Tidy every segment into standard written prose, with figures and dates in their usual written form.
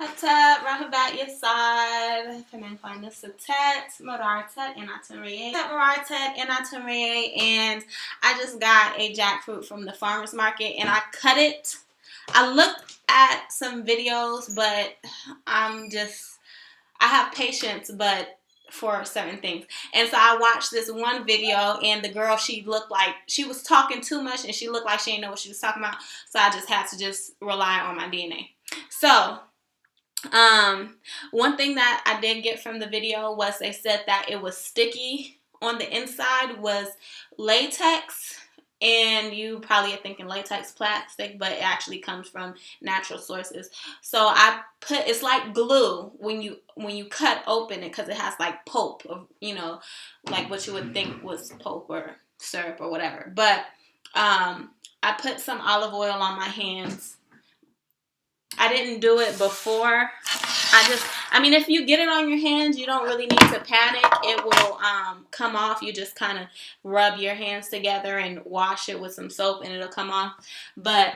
Hattab, Rahabat Yasad, Kananfana Satet, Marartet, and Atumriye, and I just got a jackfruit from the farmer's market, and I cut it. I looked at some videos, but I have patience, but for certain things. And so I watched this one video, and the girl, she looked like she was talking too much, and she looked like she didn't know what she was talking about. So I just had to just rely on my DNA. So one thing that I did get from the video was they said that it was sticky on the inside was latex, and you probably are thinking latex plastic, but it actually comes from natural sources. So I put, it's like glue when you cut open it, because it has like pulp of, like what you would think was pulp or syrup or whatever. But I put some olive oil on my hands. I didn't do it before. If you get it on your hands, you don't really need to panic. It will come off. You just kind of rub your hands together and wash it with some soap, and it'll come off. But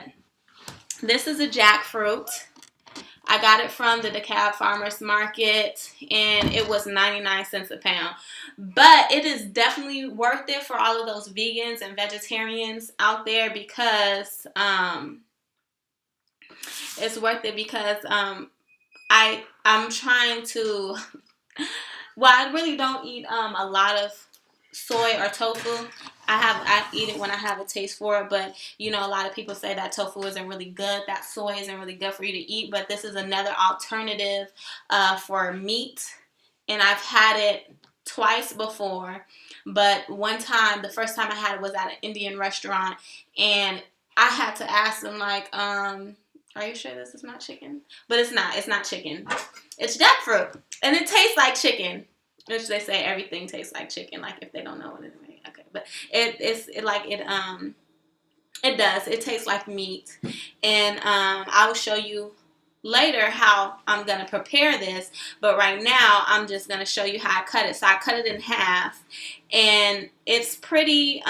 this is a jackfruit. I got it from the DeKalb Farmers Market, and it was 99 cents a pound. But it is definitely worth it for all of those vegans and vegetarians out there, because it's worth it, because I'm trying to, I really don't eat a lot of soy or tofu. I eat it when I have a taste for it, but a lot of people say that tofu isn't really good, that soy isn't really good for you to eat, but this is another alternative for meat, and I've had it twice before. But one time, the first time I had it was at an Indian restaurant, and I had to ask them, like, are you sure this is not chicken? But it's not. It's not chicken. It's jackfruit. And it tastes like chicken. Which they say everything tastes like chicken. Like, if they don't know what it is. Okay. But it does. It tastes like meat. And I will show you later how I'm going to prepare this. But right now, I'm just going to show you how I cut it. So I cut it in half. And it's pretty,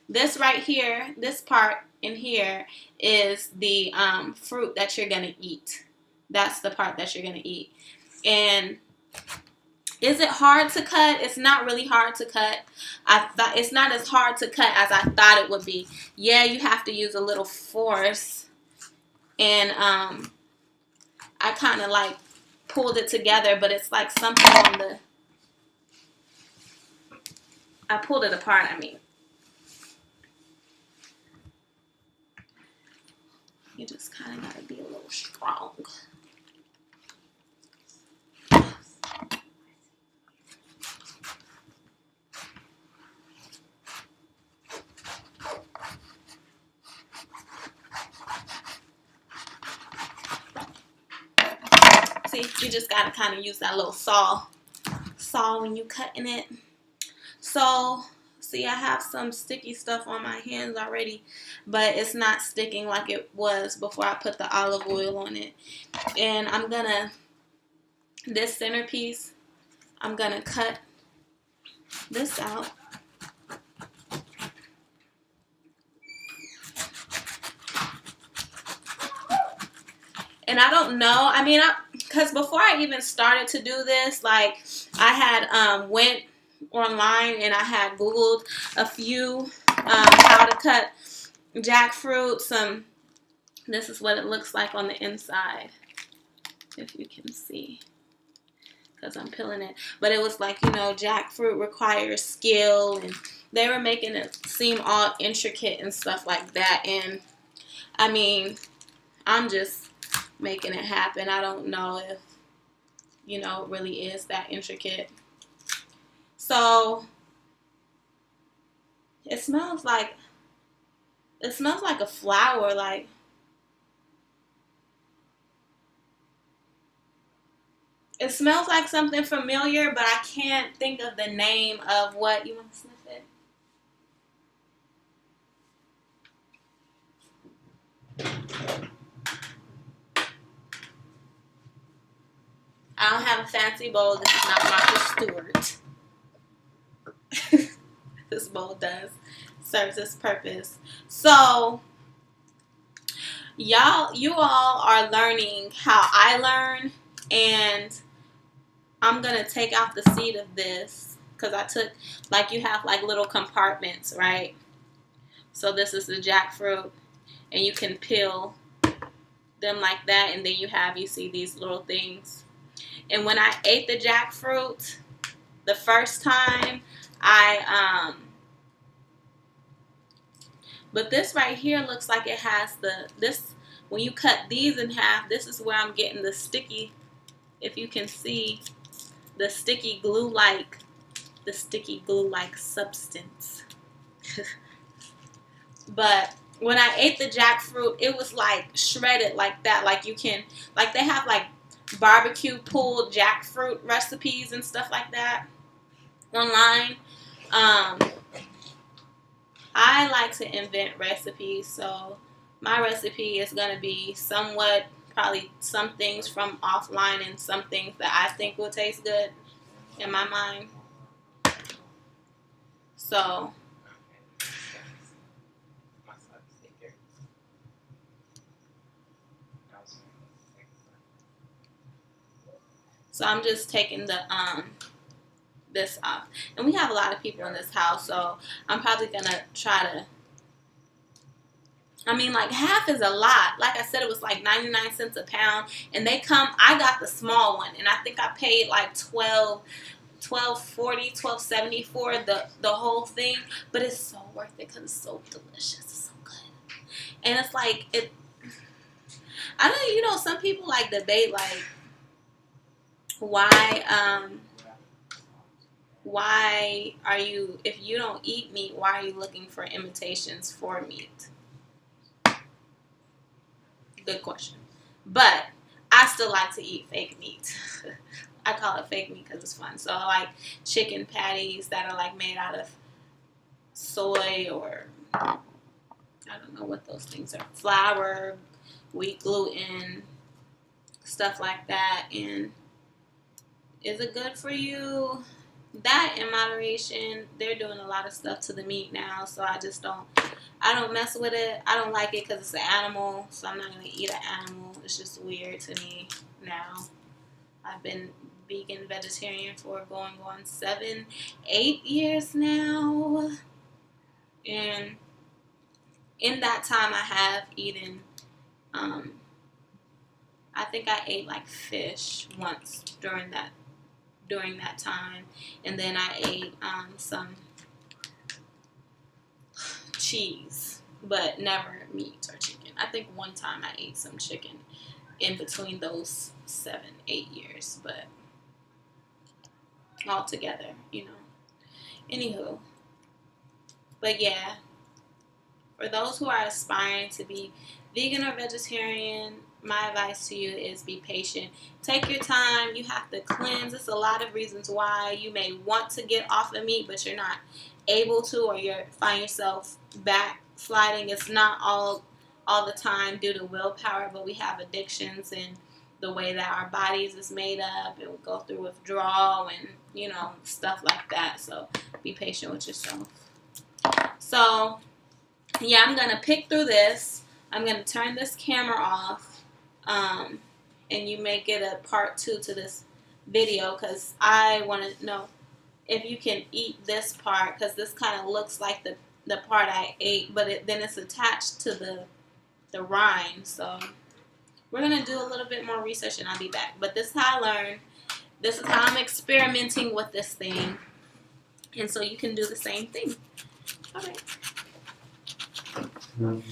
this right here, this part in here is the fruit that you're going to eat. That's the part that you're going to eat. And is it hard to cut? It's not really hard to cut. It's not as hard to cut as I thought it would be. Yeah, you have to use a little force. And I kind of like pulled it together, but it's like something on the... I pulled it apart, You just kind of got to be a little strong. See, you just got to kind of use that little saw when you cutting it. So... See, I have some sticky stuff on my hands already, but it's not sticking like it was before I put the olive oil on it. And I'm gonna, this centerpiece, I'm gonna cut this out. And I don't know, because before I even started to do this, like, I had went online and I had Googled a few how to cut jackfruit. This is what it looks like on the inside, if you can see, because I'm peeling it. But it was like, jackfruit requires skill, and they were making it seem all intricate and stuff like that. And I'm just making it happen. I don't know if it really is that intricate. So it smells like a flower. Like, it smells like something familiar, but I can't think of the name of what. You want to sniff it? I don't have a fancy bowl. This is not Martha Stewart. This bowl serves its purpose. So you all are learning how I learn, and I'm gonna take out the seed of this because I took, like, you have like little compartments, right? So this is the jackfruit, and you can peel them like that, and then you see these little things. And when I ate the jackfruit the first time, but this right here looks like it has when you cut these in half, this is where I'm getting the sticky, if you can see, the sticky glue-like substance. But when I ate the jackfruit, it was like shredded like that. Like they have like barbecue pulled jackfruit recipes and stuff like that online. I like to invent recipes, so my recipe is going to be somewhat, probably some things from offline and some things that I think will taste good in my mind. So I'm just taking the this off. And we have a lot of people in this house, so I'm probably gonna try to, I mean, like, half is a lot. Like I said, it was like 99 cents a pound, and I got the small one, and I think I paid like $12.70 for the whole thing, but it's so worth it because it's so delicious. It's so good. And it's like, I don't know, some people like debate like why are you, if you don't eat meat, why are you looking for imitations for meat? Good question. But I still like to eat fake meat. I call it fake meat because it's fun. So I like chicken patties that are like made out of soy, or I don't know what those things are. Flour, wheat gluten, stuff like that. And is it good for you? That in moderation. They're doing a lot of stuff to the meat now, so I don't mess with it. I don't like it because it's an animal, so I'm not going to eat an animal. It's just weird to me now. I've been vegan, vegetarian for going on 7-8 years now. And in that time, I have eaten, I think I ate like fish once during that time. And then I ate some cheese, but never meat or chicken. I think one time I ate some chicken in between those 7-8 years, but all together, Anywho, but yeah, for those who are aspiring to be vegan or vegetarian, my advice to you is be patient. Take your time. You have to cleanse. There's a lot of reasons why you may want to get off of meat, but you're not able to, or you find yourself backsliding. It's not all the time due to willpower, but we have addictions and the way that our bodies is made up, and we go through withdrawal and, stuff like that. So be patient with yourself. So, yeah, I'm going to pick through this. I'm going to turn this camera off. And you may get a part 2 to this video, because I want to know if you can eat this part, because this kind of looks like the part I ate, but then it's attached to the rind. So we're going to do a little bit more research, and I'll be back. But this is how I learned. This is how I'm experimenting with this thing. And so you can do the same thing. All right.